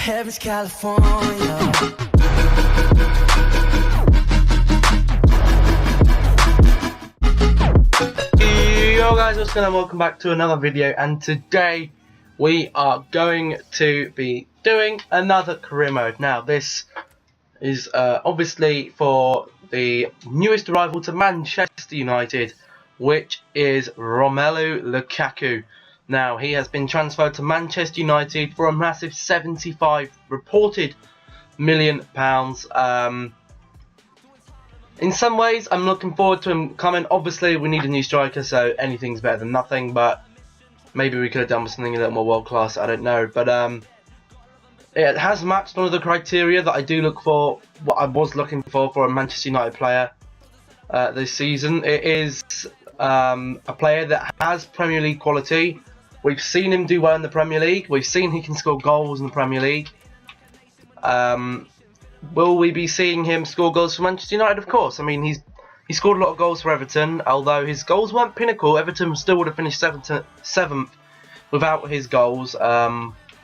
Heaven's California. Yo guys, what's going on? Welcome back to another video, and today we are going to be doing another career mode. Now this is obviously for the newest arrival to Manchester United, which is Romelu Lukaku. Now he has been transferred to Manchester United for a massive £75 reported million. In some ways, I'm looking forward to him coming. Obviously, we need a new striker, so anything's better than nothing. But maybe we could have done with something a little more world class. I don't know. But it has matched one of the criteria that I do look for. What I was looking for a Manchester United player this season. It is a player that has Premier League quality. We've seen him do well in the Premier League. We've seen he can score goals in the Premier League. Will we be seeing him score goals for Manchester United? Of course. I mean, he scored a lot of goals for Everton. Although his goals weren't pinnacle, Everton still would have finished seventh without his goals. But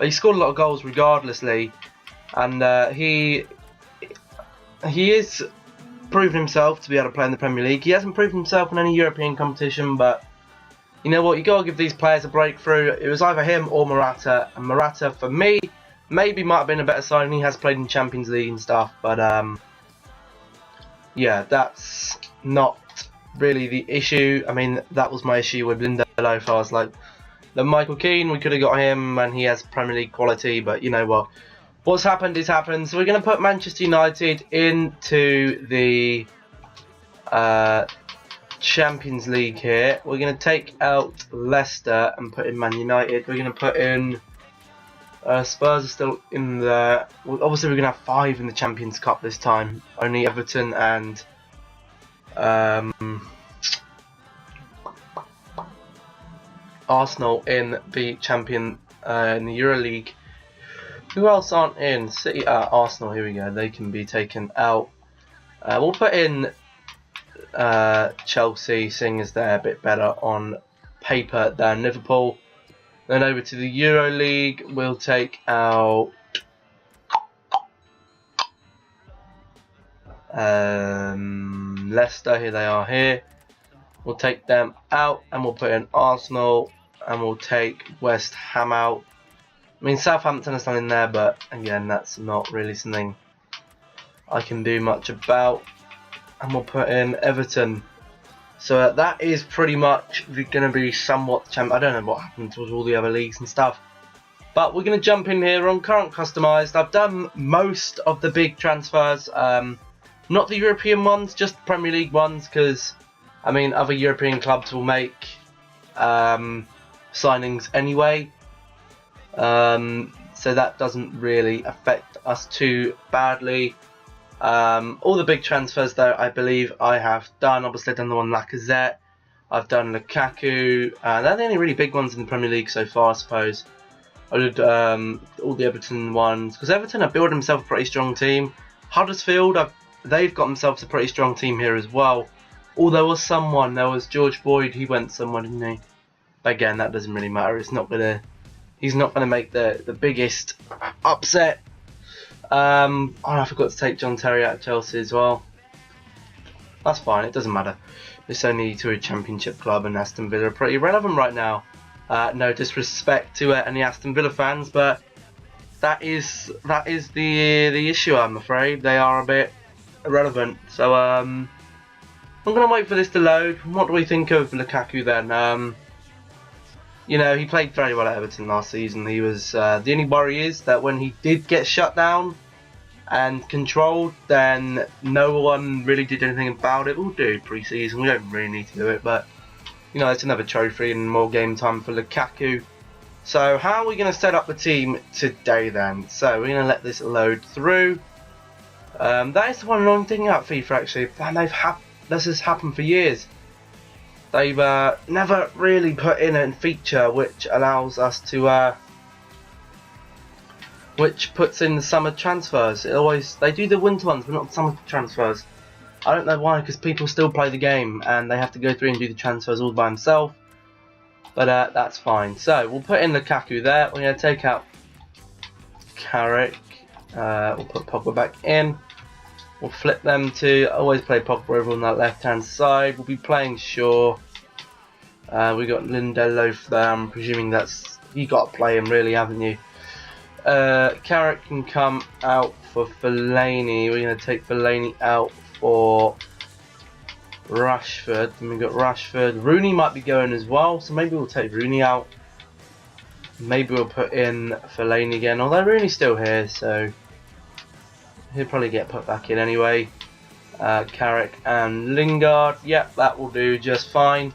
he scored a lot of goals regardlessly, and he is proven himself to be able to play in the Premier League. He hasn't proven himself in any European competition, but you know what? You gotta give these players a breakthrough. It was either him or Morata, and Morata for me maybe might have been a better signing. He has played in Champions League and stuff, but yeah, that's not really the issue. I mean, that was my issue with Lindelof. I was like, the Michael Keane, we could have got him, and he has Premier League quality, but you know what? What's happened is happened. So we're going to put Manchester United into the Champions League here. We're going to take out Leicester and put in Man United. We're going to put in Spurs are still in there. Well, obviously we're going to have 5 in the Champions Cup this time. Only Everton and Arsenal in the in the Euro League. Who else aren't in? City, Arsenal. Here we go. They can be taken out. We'll put in Chelsea, seeing as they're a bit better on paper than Liverpool. Then over to the Euro League, we'll take out Leicester. Here they are here. We'll take them out and we'll put in Arsenal, and we'll take West Ham out. I mean, Southampton is not in there, but again, that's not really something I can do much about. And we'll put in Everton. So that is pretty much going to be somewhat I don't know what happened to all the other leagues and stuff. But we're going to jump in here on current customised. I've done most of the big transfers. Not the European ones, just the Premier League ones. Because, I mean, other European clubs will make signings anyway. So that doesn't really affect us too badly. All the big transfers though, I believe I have done. Obviously I've done the one Lacazette, I've done Lukaku, they're the only really big ones in the Premier League so far, I suppose. I did all the Everton ones, because Everton have built themselves a pretty strong team. Huddersfield, they've got themselves a pretty strong team here as well. Oh, there was George Boyd, he went somewhere, didn't he? But again, that doesn't really matter. He's not gonna make the biggest upset. I forgot to take John Terry out of Chelsea as well. That's fine, it doesn't matter. It's only to a Championship club, and Aston Villa are pretty relevant right now. No disrespect to any Aston Villa fans, but that is the issue. I'm afraid they are a bit irrelevant. So I'm gonna wait for this to load. What do we think of Lukaku then? You know, he played very well at Everton last season. He was the only worry is that when he did get shut down and controlled, then no one really did anything about it. We'll do pre-season. We don't really need to do it, but you know, it's another trophy and more game time for Lukaku. So how are we going to set up the team today then? So we're going to let this load through. That is the one annoying thing about FIFA actually. And this has happened for years. They've never really put in a feature which allows us to, which puts in the summer transfers. They do the winter ones, but not the summer transfers. I don't know why, because people still play the game and they have to go through and do the transfers all by themselves. But that's fine. So we'll put in Lukaku there. We're going to take out Carrick. We'll put Pogba back in. We'll flip them to always play Pogba over on that left hand side. We'll be playing Shaw. We got Lindelof there. I'm presuming that's you got to play him really, haven't you? Carrick can come out for Fellaini. We're going to take Fellaini out for Rashford. Then we got Rashford. Rooney might be going as well, so maybe we'll take Rooney out. Maybe we'll put in Fellaini again, although Rooney's still here, so he'll probably get put back in anyway. Carrick and Lingard. Yep, that will do just fine.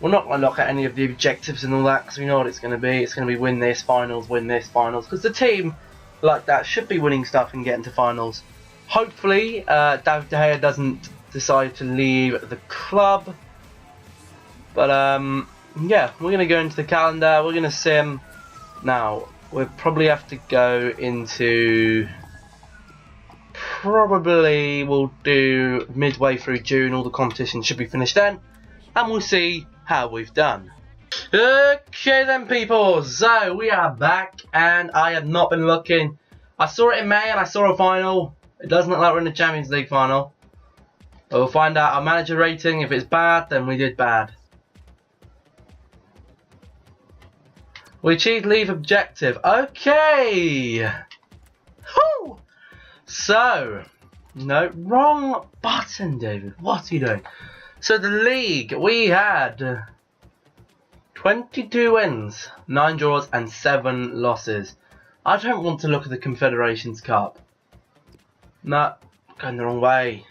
We're not going to look at any of the objectives and all that because we know what it's going to be. It's going to be win this, finals, because the team like that should be winning stuff and getting to finals. Hopefully, David De Gea doesn't decide to leave the club. But, yeah, we're going to go into the calendar. We're going to sim. Now, we'll probably have to go into... Probably we'll do midway through June. All the competitions should be finished then. And we'll see how we've done. Okay then people, so we are back and I have not been looking. I saw it in May and I saw a final. It doesn't look like we're in the Champions League final. But we'll find out our manager rating. If it's bad, then we did bad. We achieved leave objective. Okay. Whew. So, no, wrong button, David. What are you doing? So the league, we had 22 wins, 9 draws and 7 losses. I don't want to look at the Confederations Cup. No, going the wrong way.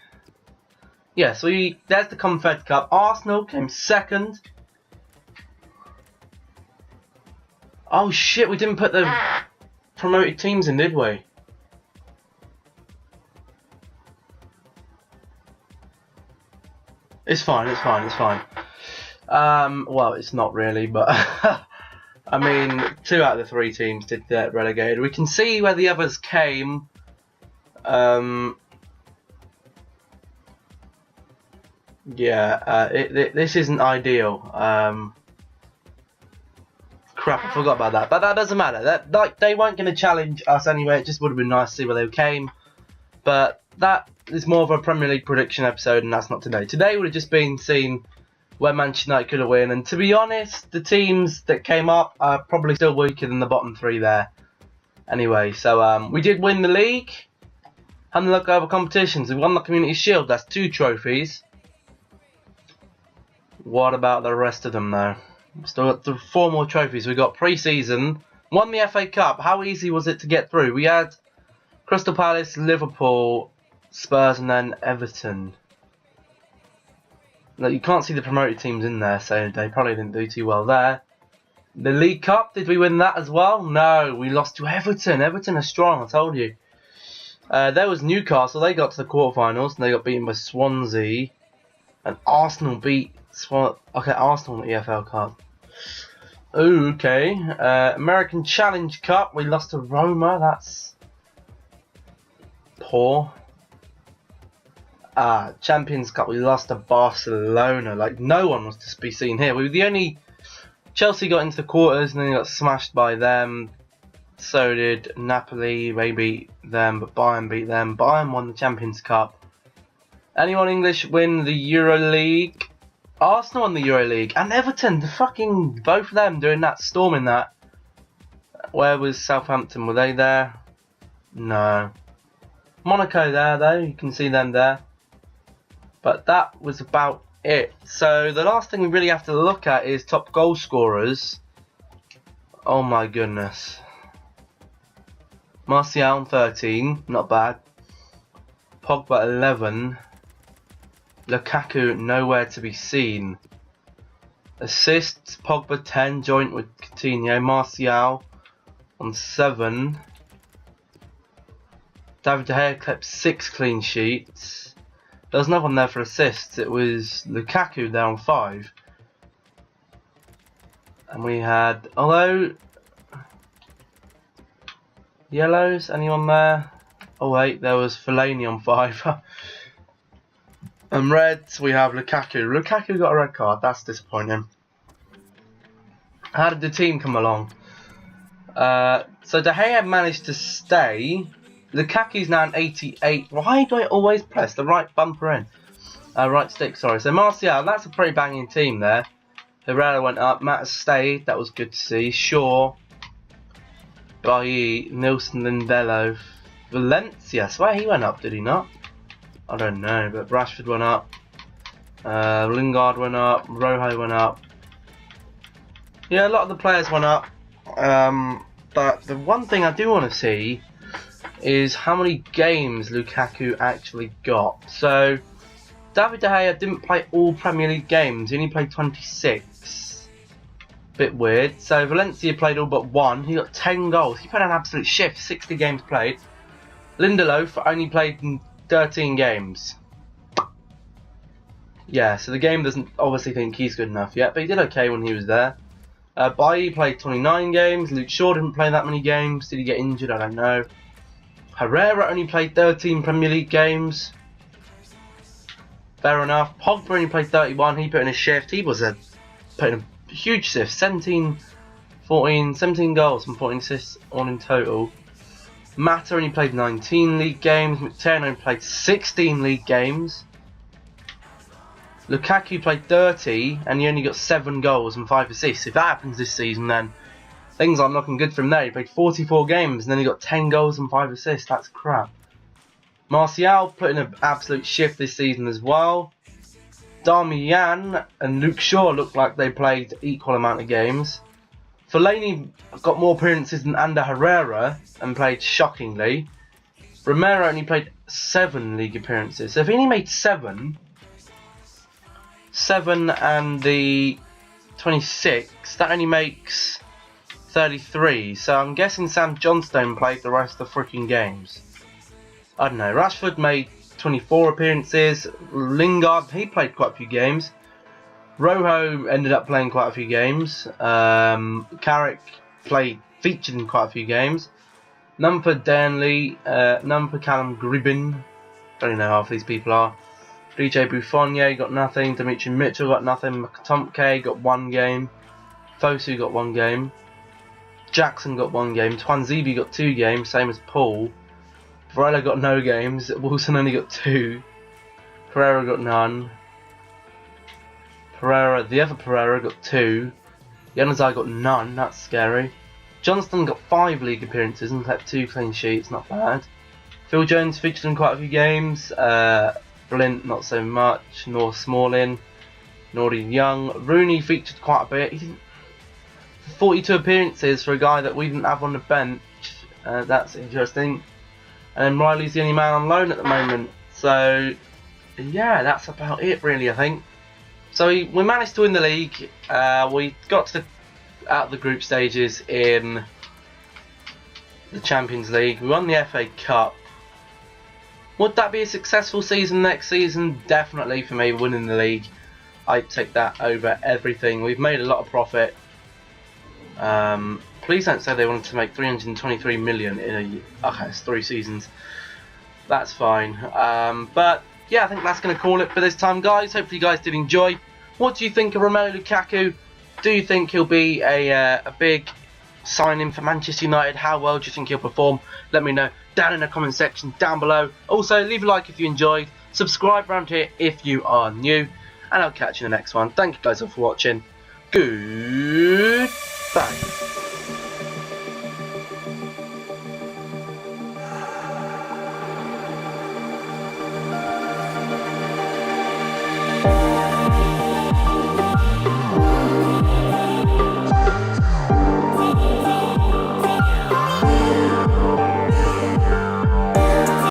Yeah, so there's the Confed Cup. Arsenal came second. Oh shit, we didn't put the promoted teams in, did we? It's fine, it's fine, it's fine. Well, it's not really, but I mean, 2 out of the 3 teams did get relegated. We can see where the others came. Yeah, this isn't ideal. Crap, I forgot about that. But that doesn't matter. Like, they weren't going to challenge us anyway. It just would have been nice to see where they came. But that is more of a Premier League prediction episode, and that's not today. Today would have just been seeing where Manchester United could have won. And to be honest, the teams that came up are probably still weaker than the bottom 3 there. Anyway, so we did win the league. Having a look over competitions. We won the Community Shield. That's 2 trophies. What about the rest of them, though? Still got 4 more trophies. We got pre-season. Won the FA Cup. How easy was it to get through? We had Crystal Palace, Liverpool, Spurs, and then Everton. Now, you can't see the promoted teams in there, so they probably didn't do too well there. The League Cup, did we win that as well? No, we lost to Everton. Everton are strong, I told you. There was Newcastle. They got to the quarterfinals, and they got beaten by Swansea. And Arsenal beat Arsenal in the EFL Cup. Okay. American Challenge Cup, we lost to Roma. That's poor. Champions Cup, we lost to Barcelona. Like, no one was to be seen here. We were the only... Chelsea got into the quarters and then they got smashed by them. So did Napoli. They beat them, but Bayern beat them. Bayern won the Champions Cup. Anyone English win the Euro League? Arsenal won the Euro League. And Everton, both of them doing that, storming that. Where was Southampton? Were they there? No. Monaco there, though. You can see them there. But that was about it. So the last thing we really have to look at is top goal scorers. Oh my goodness. Martial on 13, not bad. Pogba 11. Lukaku nowhere to be seen. Assists, Pogba 10, joint with Coutinho. Martial on 7. David De Gea kept 6 clean sheets. There was another one there for assists. It was Lukaku there on 5. And we had, although, yellows, anyone there? Oh wait, there was Fellaini on 5. And reds, we have Lukaku. Lukaku got a red card, that's disappointing. How did the team come along? So De Gea managed to stay. Lukaku's now an 88. Why do I always press the right bumper in? Right stick, sorry. So Martial, that's a pretty banging team there. Herrera went up. Matt stayed. That was good to see. Shaw, Bailly, Nilsson, Lindello, Valencia. I swear he went up, did he not? I don't know, but Rashford went up. Lingard went up. Rojo went up. Yeah, a lot of the players went up. But the one thing I do want to see is how many games Lukaku actually got. So David De Gea didn't play all Premier League games. He only played 26. Bit weird. So Valencia played all but one. He got 10 goals. He played an absolute shift. 60 games played. Lindelof only played in 13 games. Yeah, so the game doesn't obviously think he's good enough yet, but he did okay when he was there. Bailly played 29 games. Luke Shaw didn't play that many games. Did he get injured? I don't know. Herrera only played 13 Premier League games. Fair enough. Pogba only played 31. He put in a shift. He was put in a huge shift. 17 goals and 14 assists on in total. Mata only played 19 league games. McTiernan only played 16 league games. Lukaku played 30 and he only got 7 goals and 5 assists. If that happens this season, then things aren't looking good for him there. He played 44 games and then he got 10 goals and 5 assists. That's crap. Martial put in an absolute shift this season as well. Darmian and Luke Shaw looked like they played equal amount of games. Fellaini got more appearances than Ander Herrera and played shockingly. Romero only played 7 league appearances. So if he only made 7 and the 26, that only makes 33. So I'm guessing Sam Johnstone played the rest of the freaking games. I don't know. Rashford made 24 appearances. Lingard, he played quite a few games. Rojo ended up playing quite a few games. Carrick featured in quite a few games. None for Danley, none for Callum Gribbin. Don't even know half these people are. DJ Buffon got nothing. Dimitri Mitchell got nothing. Tomke got 1 game. Fosu got 1 game. Jackson got 1 game. Twanzebe got 2 games, same as Paul. Varela got no games. Wilson only got 2. Pereira got none. The other Pereira got 2. Januzaj got none. That's scary. Johnston got 5 league appearances and kept 2 clean sheets. Not bad. Phil Jones featured in quite a few games. Blint not so much. Nor Smalling. Nordy Young. Rooney featured quite a bit. He didn't. 42 appearances for a guy that we didn't have on the bench. That's interesting. And Riley's the only man on loan at the moment. So yeah, that's about it really, I think. So we managed to win the league. We got out of the group stages in the Champions League. We won the FA Cup. Would that be a successful season next season? Definitely for me, winning the league. I'd take that over everything. We've made a lot of profit. Please don't say they wanted to make 323 million in a year. Okay, it's 3 seasons. That's fine. But yeah, I think that's going to call it for this time, guys. Hopefully you guys did enjoy. What do you think of Romelu Lukaku? Do you think he'll be a big signing for Manchester United? How well do you think he'll perform? Let me know down in the comment section down below. Also, leave a like if you enjoyed. Subscribe around here if you are new. And I'll catch you in the next one. Thank you guys all for watching. Goodbye.